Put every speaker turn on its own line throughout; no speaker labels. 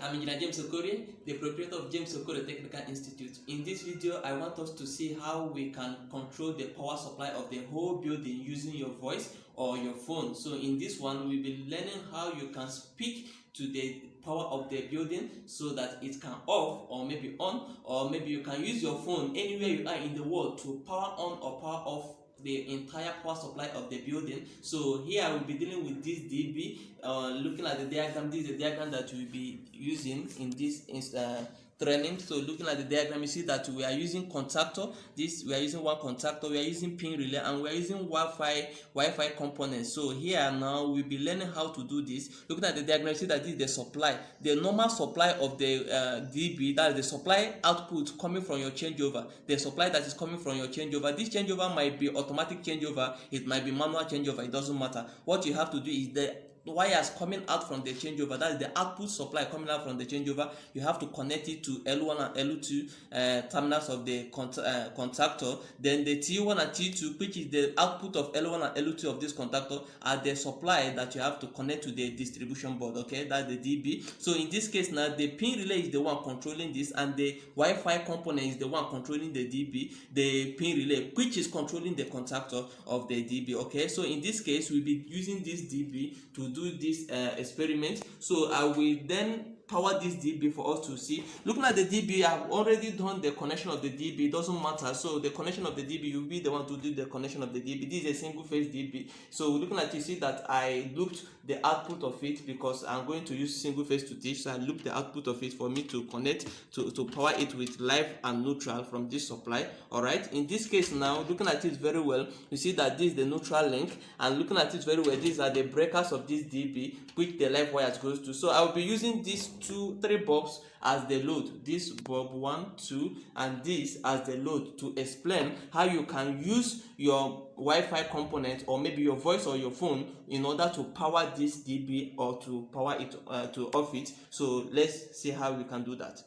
I'm Engineer James Okore, the proprietor of James Okore Technical Institute. In this video, I want us to see how we can control the power supply of the whole building using your voice or your phone. So in this one, we'll be learning how you can speak to the power of the building so that it can off or maybe on, or maybe you can use your phone anywhere you are in the world to power on or power off the entire power supply of the building. So here I will be dealing with this DB. Looking at the diagram, this is the diagram that we'll be using in this training. So looking at the diagram, you see that we are using contactor. This we are using one contactor, we are using pin relay, and we are using Wi-Fi components. So here now we'll be learning how to do this. Looking at the diagram, you see that this is the supply, the normal supply of the DB. That is the supply output coming from your changeover, the supply that is coming from your changeover. This changeover might be automatic changeover, it might be manual changeover, it doesn't matter. What you have to do is the wires coming out from the changeover, that is the output supply coming out from the changeover, you have to connect it to L1 and L2 terminals of the contactor. Then the T1 and T2, which is the output of L1 and L2 of this contactor, are the supply that you have to connect to the distribution board. Okay, that's the DB. So in this case now, the pin relay is the one controlling this, and the Wi-Fi component is the one controlling the DB, the pin relay, which is controlling the contactor of the DB. Okay, so in this case, we'll be using this DB to do this experiment. So I will then power this DB for us to see. Looking at the DB, I've already done the connection of the DB. It doesn't matter. So the connection of the DB, you'll be the one to do the connection of the DB. This is a single phase DB. So looking at it, you see that I looped the output of it because I'm going to use single phase to teach. So I looped the output of it for me to connect to power it with live and neutral from this supply. All right. In this case now, looking at it very well, you see that this is the neutral link, and looking at it very well, these are the breakers of this DB which the live wires goes to. So I will be using these three bulbs as the load, this bulb 1, 2, and this as the load, to explain how you can use your Wi-Fi component or maybe your voice or your phone in order to power this DB or to power it to off it. So let's see how we can do that.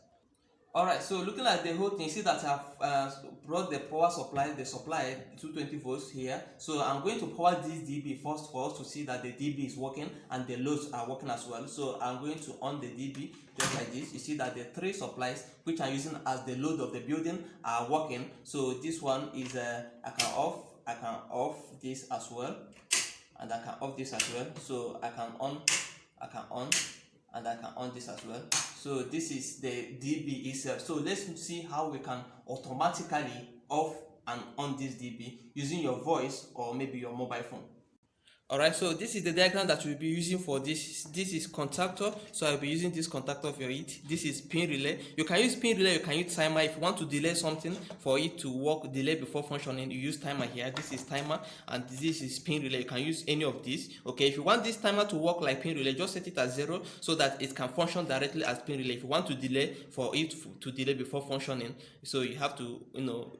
Alright, so looking at the whole thing, see that I've brought the power supply, the supply 220 volts here. So I'm going to power this DB first for us to see that the DB is working and the loads are working as well. So I'm going to on the DB just like this. You see that the three supplies which I'm using as the load of the building are working. So this one is I can off this as well, and I can off this as well. So I can on, and I can on this as well. So this is the DB itself. So let's see how we can automatically off and on this DB using your voice or maybe your mobile phone. Alright, so this is the diagram that we'll be using for this. This is contactor, so I'll be using this contactor for it. This is pin relay. You can use pin relay, you can use timer. If you want to delay something for it to work, delay before functioning, you use timer here. This is timer, and this is pin relay. You can use any of these. Okay, if you want this timer to work like pin relay, just set it at 0 so that it can function directly as pin relay. If you want to delay for it to delay before functioning, so you have to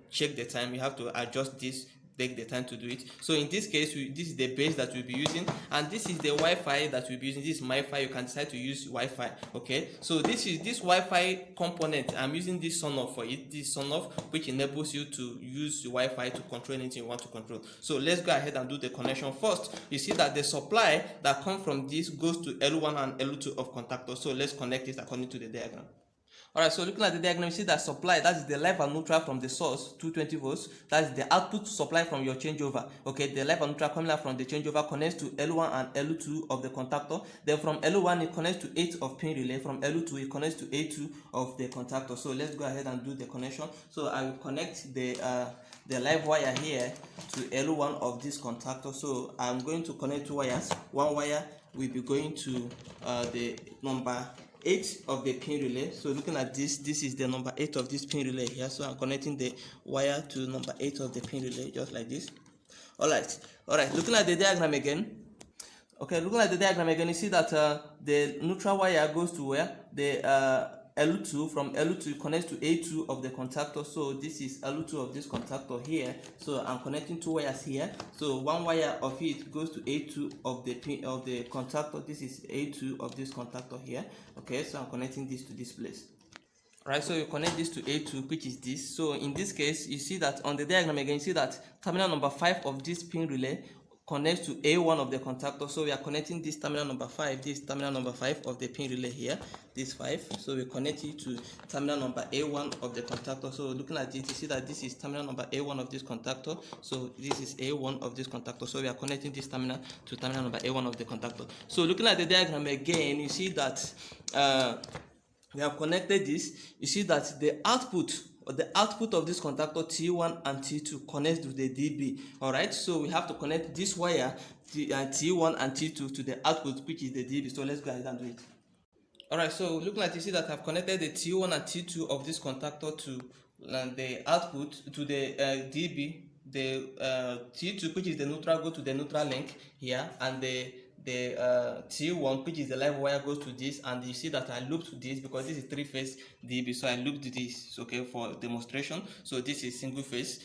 check the time. You have to adjust this, take the time to do it. So in this case, this is the base that we'll be using, and this is the Wi-Fi that we'll be using. This is MiFi. You can decide to use Wi-Fi. Okay, so this is this Wi-Fi component. I'm using this son off for it. This son off, which enables you to use Wi-Fi to control anything you want to control. So let's go ahead and do the connection first. You see that the supply that comes from this goes to L1 and L2 of contactor. So let's connect it according to the diagram. Alright, so looking at the diagram, you see that supply, that is the live and neutral from the source, 220 volts. That is the output supply from your changeover. Okay, the live and neutral coming out from the changeover connects to L1 and L2 of the contactor. Then from L1, it connects to 8 of pin relay. From L2, it connects to A2 of the contactor. So let's go ahead and do the connection. So I will connect the live wire here to L1 of this contactor. So I'm going to connect two wires. One wire will be going to the number 8 of the pin relay. So looking at this is the number 8 of this pin relay here. So I'm connecting the wire to number 8 of the pin relay just like this. Alright, looking at the diagram again. Okay, looking at the diagram again, you see that the neutral wire goes to where? The L2. From L2 connects to A2 of the contactor. So this is L2 of this contactor here. So I'm connecting two wires here. So one wire of it goes to A2 of the pin of the contactor. This is A2 of this contactor here. Okay, so I'm connecting this to this place. Right, so you connect this to A2, which is this. So in this case, you see that on the diagram again, you see that terminal number 5 of this pin relay connect to A1 of the contactor. So we are connecting this terminal number 5, this terminal number 5 of the pin relay here, this 5. So we connect it to terminal number A1 of the contactor. So looking at it, you see that this is terminal number A1 of this contactor. So this is A1 of this contactor. So we are connecting this terminal to terminal number A1 of the contactor. So looking at the diagram again, you see that we have connected this. You see that the output of this contactor T1 and T2 connects to the DB. Alright, so we have to connect this wire T1 and T2 to the output, which is the DB. So let's go ahead and do it. Alright, so looking at, you see that I've connected the T1 and T2 of this contactor to the output to the DB. The T2, which is the neutral, go to the neutral link here, and the T1, which is the live wire, goes to this. And you see that I looped this because this is 3-phase DB, so I looped this, okay, for demonstration. So this is single phase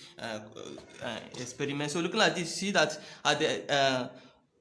experiment. So looking at this, see that at the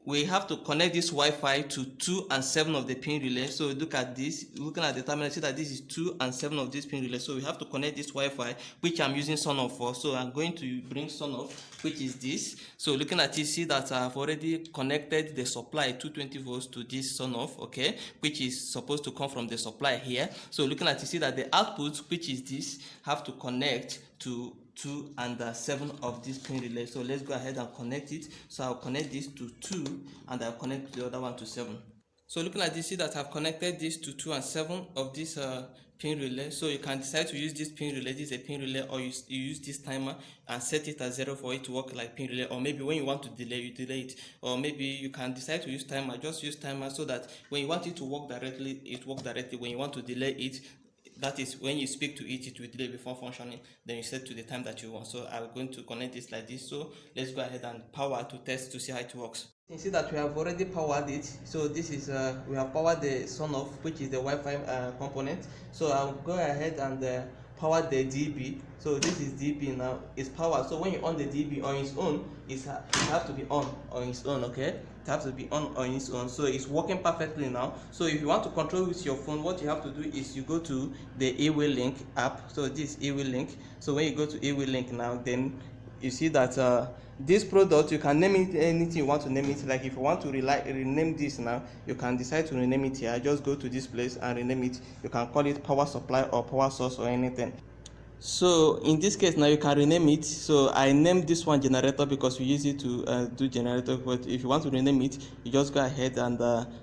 we have to connect this Wi-Fi to 2 and 7 of the pin relay. So look at this, looking at the terminal, see that this is 2 and 7 of this pin relay. So we have to connect this Wi-Fi, which I'm using Sonoff for. So I'm going to bring Sonoff, which is this. So looking at it, see that I've already connected the supply 220 volts to this Sonoff, okay, which is supposed to come from the supply here. So looking at it, see that the output, which is this, have to connect to 2 and 7 of this pin relay. So let's go ahead and connect it. So I'll connect this to 2 and I'll connect the other one to 7. So looking at this, see that I've connected this to 2 and 7 of this pin relay. So you can decide to use this pin relay, this is a pin relay, or you use this timer and set it at 0 for it to work like pin relay. Or maybe when you want to delay, you delay it. Or maybe you can decide to use timer, just use timer so that when you want it to work directly, it works directly. When you want to delay it, that is when you speak to it, it will delay before functioning. Then you set to the time that you want. So I'm going to connect this like this. So let's go ahead and power to test to see how it works. You see that we have already powered it. So this is we have powered the Sonoff, which is the Wi-Fi component. So I'll go ahead and power the DB. So this is DB now, it's powered. So when you on the DB on its own, it has to be on its own, okay? It has to be on its own. So it's working perfectly now. So if you want to control with your phone, what you have to do is you go to the Away-Link app. So this Away-Link. So when you go to Away-Link now, then you see that this product, you can name it anything you want to name it. Like if you want to rename this now, you can decide to rename it here. Just go to this place and rename it. You can call it power supply or power source or anything. So in this case now you can rename it. So I named this one generator because we use it to do generator. But if you want to rename it, you just go ahead and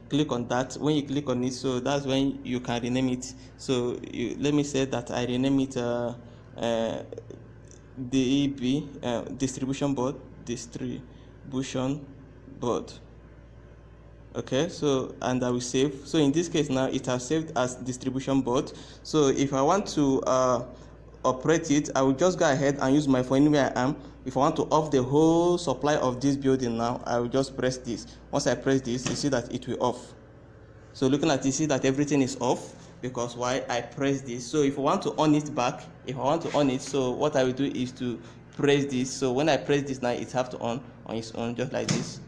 click on that. When you click on it, so that's when you can rename it. So let me say that I rename it DEB, distribution board. Okay, so and I will save. So in this case now it has saved as distribution board. So if I want to operate it, I will just go ahead and use my phone where I am. If I want to off the whole supply of this building now, I will just press this. Once I press this, you see that it will off. So looking at it, you see that everything is off because why I press this. So if I want to on it back, so what I will do is to press this. So when I press this now, it have to on its own, just like this.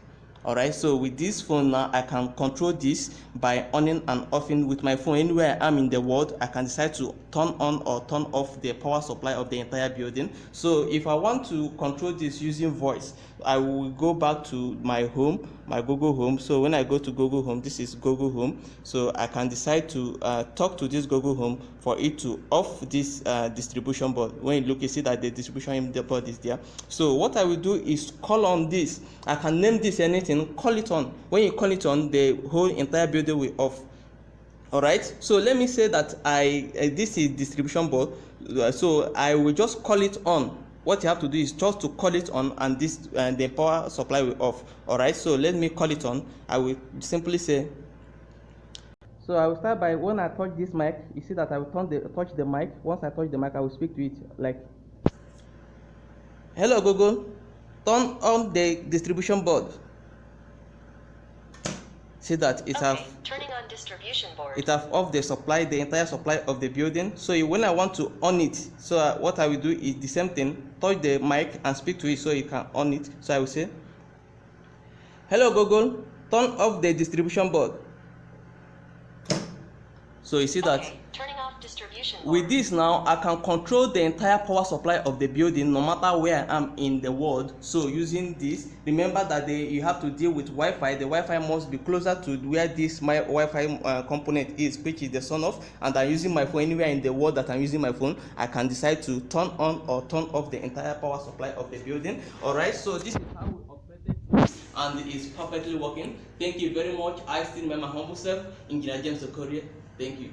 Alright, so with this phone now, I can control this by on and offing with my phone. Anywhere I am in the world, I can decide to turn on or turn off the power supply of the entire building. So if I want to control this using voice, I will go back to my home, my Google Home. So when I go to Google Home, this is Google Home. So I can decide to talk to this Google Home for it to off this distribution board. When you look, you see that the distribution board is there. So what I will do is call on this. I can name this anything, call it on. When you call it on, the whole entire building will off. All right, so let me say that this is distribution board. So I will just call it on. What you have to do is just to call it on, and this the power supply will off. All right, so let me call it on. I will simply say. So I will start by when I touch this mic. You see that I will touch the mic. Once I touch the mic, I will speak to it like, "Hello Google, turn on the distribution board." See that it have
turning on distribution board.
It have off the supply, the entire supply of the building. So when I want to on it, so what I will do is the same thing, touch the mic and speak to it so it can on it. So I will say, "Hello Google, turn off the distribution board." So you see that
turning off distribution board.
With this now, I can control the entire power supply of the building no matter where I am in the world. So using this, remember that you have to deal with Wi-Fi. The Wi-Fi must be closer to where this my Wi-Fi component is, which is the sun off, and I'm using my phone anywhere in the world that I'm using my phone. I can decide to turn on or turn off the entire power supply of the building. Alright, so this is how we operated it, and it is perfectly working. Thank you very much. I still remember my humble self, Engineer James Okorie. Thank you.